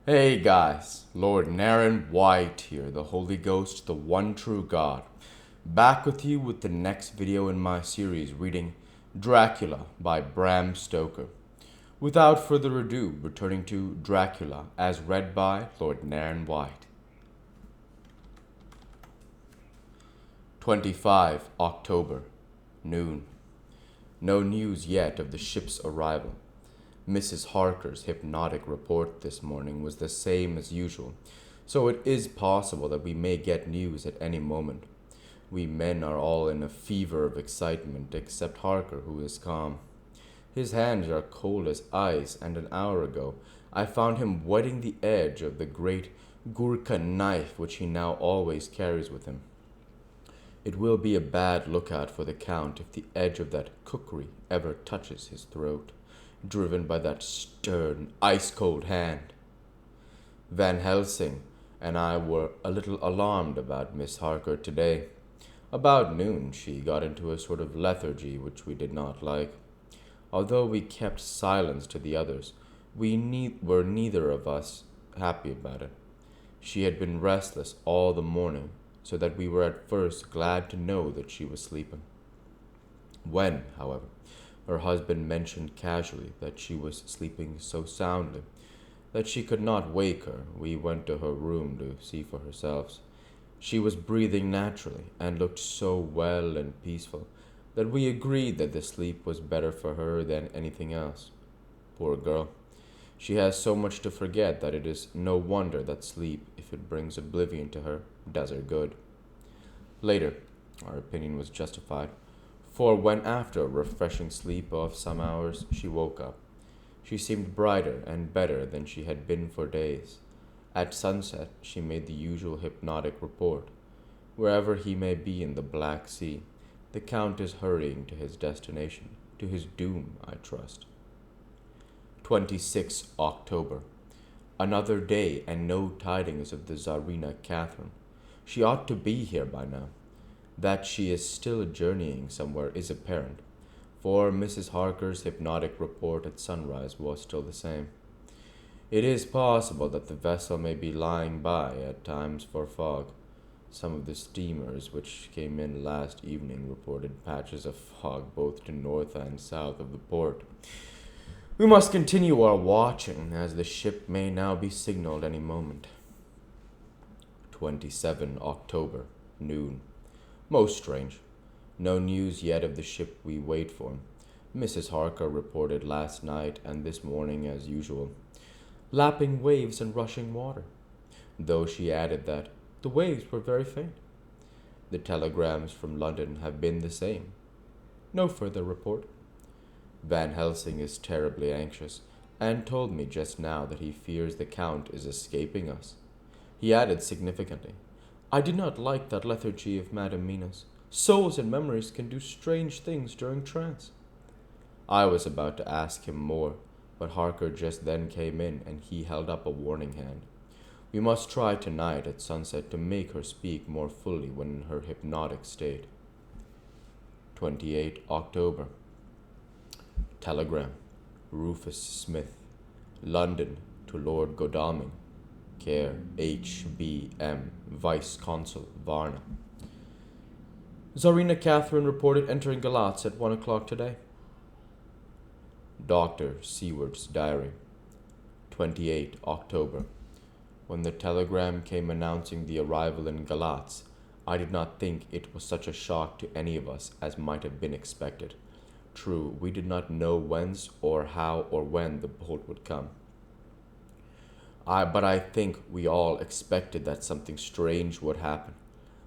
Hey guys, Lord Naren White here, the Holy Ghost, the one true God. Back with you with the next video in my series reading Dracula by Bram Stoker. Without further ado, returning to Dracula as read by Lord Naren White. 25 October, noon. No news yet of the ship's arrival. Mrs. Harker's hypnotic report this morning was the same as usual, so it is possible that we may get news at any moment. We men are all in a fever of excitement, except Harker, who is calm. His hands are cold as ice, and an hour ago I found him wetting the edge of the great Gurkha knife which he now always carries with him. It will be a bad lookout for the Count if the edge of that kukri ever touches his throat, driven by that stern, ice-cold hand. Van Helsing and I were a little alarmed about Miss Harker today. About noon she got into a sort of lethargy which we did not like. Although we kept silence to the others, were neither of us happy about it. She had been restless all the morning, so that we were at first glad to know that she was sleeping. When, however, her husband mentioned casually that she was sleeping so soundly that she could not wake her, we went to her room to see for ourselves. She was breathing naturally and looked so well and peaceful that we agreed that the sleep was better for her than anything else. Poor girl. She has so much to forget that it is no wonder that sleep, if it brings oblivion to her, does her good. Later, our opinion was justified, for when after a refreshing sleep of some hours she woke up, she seemed brighter and better than she had been for days. At sunset she made the usual hypnotic report. Wherever he may be in the Black Sea, the Count is hurrying to his destination, to his doom, I trust. 26 October. Another day and no tidings of the Tsarina Catherine. She ought to be here by now. That she is still journeying somewhere is apparent, for Mrs. Harker's hypnotic report at sunrise was still the same. It is possible that the vessel may be lying by at times for fog. Some of the steamers which came in last evening reported patches of fog both to north and south of the port. We must continue our watching, as the ship may now be signaled any moment. 27 October, noon. Most strange. No news yet of the ship we wait for. Mrs. Harker reported last night and this morning as usual. Lapping waves and rushing water, though she added that the waves were very faint. The telegrams from London have been the same. No further report. Van Helsing is terribly anxious, and told me just now that he fears the Count is escaping us. He added significantly, I did not like that lethargy of Madame Mina's. Souls and memories can do strange things during trance. I was about to ask him more, but Harker just then came in, and he held up a warning hand. We must try tonight at sunset to make her speak more fully when in her hypnotic state. 28 October. Telegram. Rufus Smith. London to Lord Godalming. Care H.B.M. Vice Consul, Varna. Tsarina Catherine reported entering Galatz at 1 o'clock today. Dr. Seward's diary. 28 October. When the telegram came announcing the arrival in Galatz, I did not think it was such a shock to any of us as might have been expected. True, we did not know whence or how or when the boat would come. But I think we all expected that something strange would happen.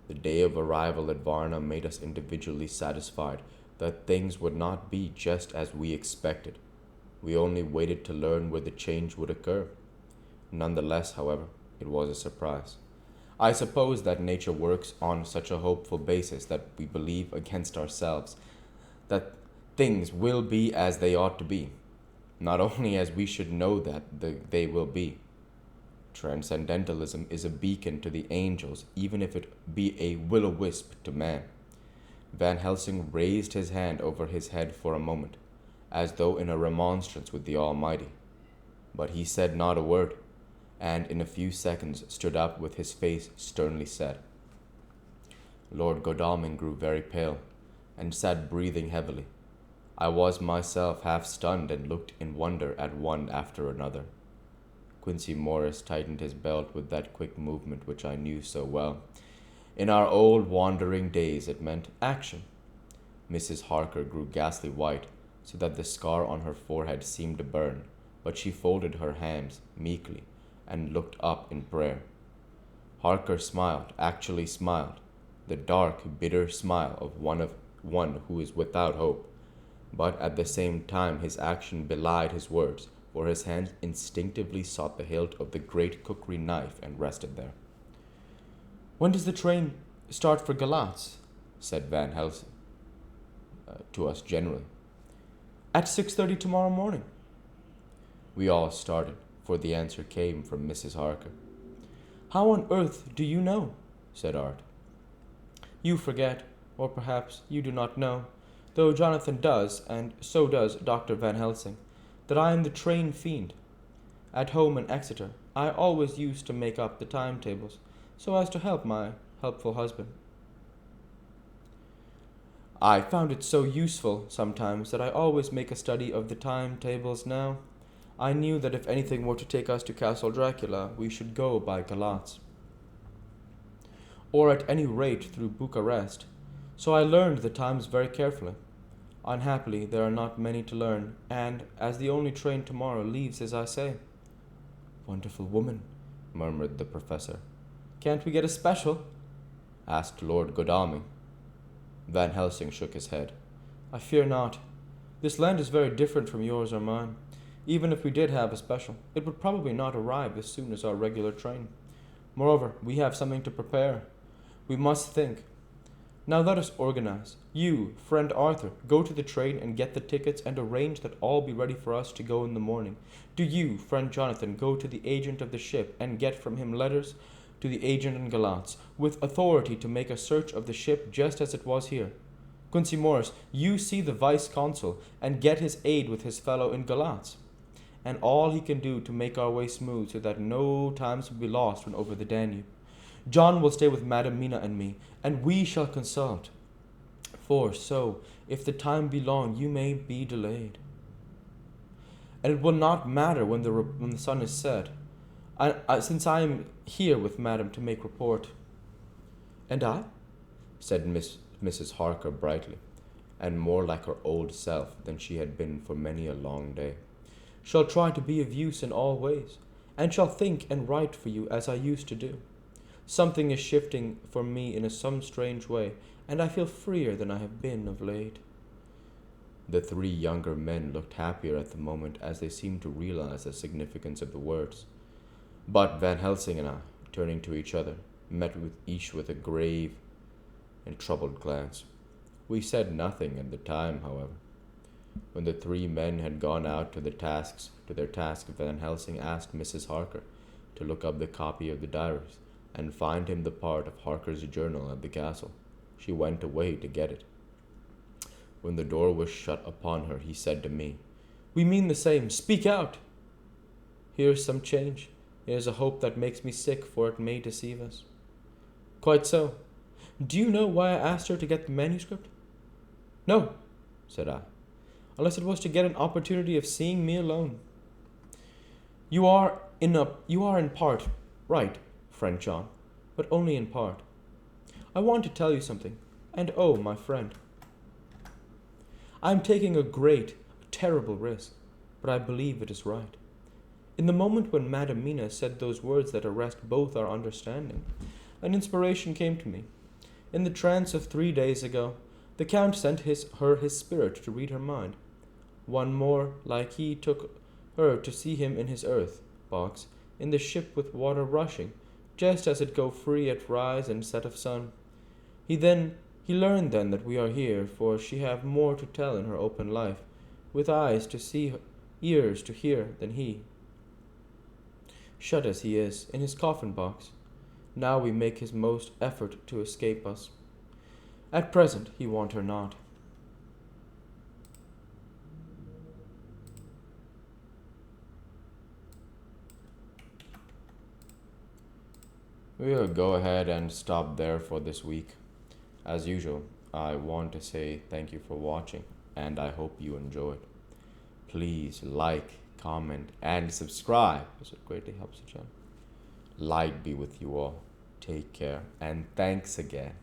The day of arrival at Varna made us individually satisfied that things would not be just as we expected. We only waited to learn where the change would occur. Nonetheless, however, it was a surprise. I suppose that nature works on such a hopeful basis that we believe against ourselves that things will be as they ought to be, not only as we should know that they will be. Transcendentalism is a beacon to the angels, even if it be a will-o'-wisp to man. Van Helsing raised his hand over his head for a moment, as though in a remonstrance with the Almighty. But he said not a word. and in a few seconds stood up with his face sternly set. Lord Godalming grew very pale, and sat breathing heavily. I was myself half stunned and looked in wonder at one after another. Quincey Morris tightened his belt with that quick movement which I knew so well. In our old wandering days it meant action. Mrs. Harker grew ghastly white, so that the scar on her forehead seemed to burn, but she folded her hands meekly and looked up in prayer. Harker smiled, actually smiled, the dark, bitter smile of one who is without hope. But at the same time his action belied his words, for his hand instinctively sought the hilt of the great cookery knife and rested there. "When does the train start for Galatz?" said Van Helsing to us generally. "At 6:30 tomorrow morning." We all started, for the answer came from Mrs. Harker. "How on earth do you know?" said Art. "You forget, or perhaps you do not know, though Jonathan does, and so does Dr. Van Helsing, that I am the train fiend. At home in Exeter, I always used to make up the timetables, so as to help my helpful husband. I found it so useful sometimes that I always make a study of the timetables now. I knew that if anything were to take us to Castle Dracula, we should go by Galatz, or at any rate through Bucharest, so I learned the times very carefully. Unhappily, there are not many to learn, and as the only train tomorrow leaves as I say." "Wonderful woman," murmured the professor. "Can't we get a special?" asked Lord Godalming. Van Helsing shook his head. "I fear not. This land is very different from yours or mine. Even if we did have a special, it would probably not arrive as soon as our regular train. Moreover, we have something to prepare. We must think. Now let us organize. You, friend Arthur, go to the train and get the tickets and arrange that all be ready for us to go in the morning. Do you, friend Jonathan, go to the agent of the ship and get from him letters to the agent in Galatz, with authority to make a search of the ship just as it was here. Quincey Morris, you see the vice-consul and get his aid with his fellow in Galatz, and all he can do to make our way smooth so that no times will be lost when over the Danube. John will stay with Madam Mina and me, and we shall consult. For so, if the time be long, you may be delayed. And it will not matter when the sun is set, since I am here with Madam to make report." "And I?" said Mrs. Harker brightly, and more like her old self than she had been for many a long day. "Shall try to be of use in all ways, and shall think and write for you as I used to do. Something is shifting for me in some strange way, and I feel freer than I have been of late." The three younger men looked happier at the moment, as they seemed to realize the significance of the words. But Van Helsing and I, turning to each other, met each with a grave and troubled glance. We said nothing at the time, however. When the three men had gone out to their task, Van Helsing asked Mrs. Harker to look up the copy of the diaries and find him the part of Harker's journal at the castle. She went away to get it. When the door was shut upon her, he said to me, "We mean the same. Speak out." "Here's some change. It is a hope that makes me sick, for it may deceive us." "Quite so. Do you know why I asked her to get the manuscript?" "No," said I, "unless it was to get an opportunity of seeing me alone." You are in part right, friend John, but only in part. I want to tell you something, and oh, my friend, I am taking a terrible risk, but I believe it is right. In the moment when Madam Mina said those words that arrest both our understanding, an inspiration came to me. In the trance of 3 days ago, the Count sent her his spirit to read her mind. One more like he took her to see him in his earth box, in the ship with water rushing, just as it go free at rise and set of sun. He learned then that we are here, for she have more to tell in her open life, with eyes to see, ears to hear, than he. Shut as he is, in his coffin box, now we make his most effort to escape us. At present he want her not. We'll go ahead and stop there for this week. As usual, I want to say thank you for watching and I hope you enjoyed. Please like, comment, and subscribe as it greatly helps the channel. Light be with you all. Take care and thanks again.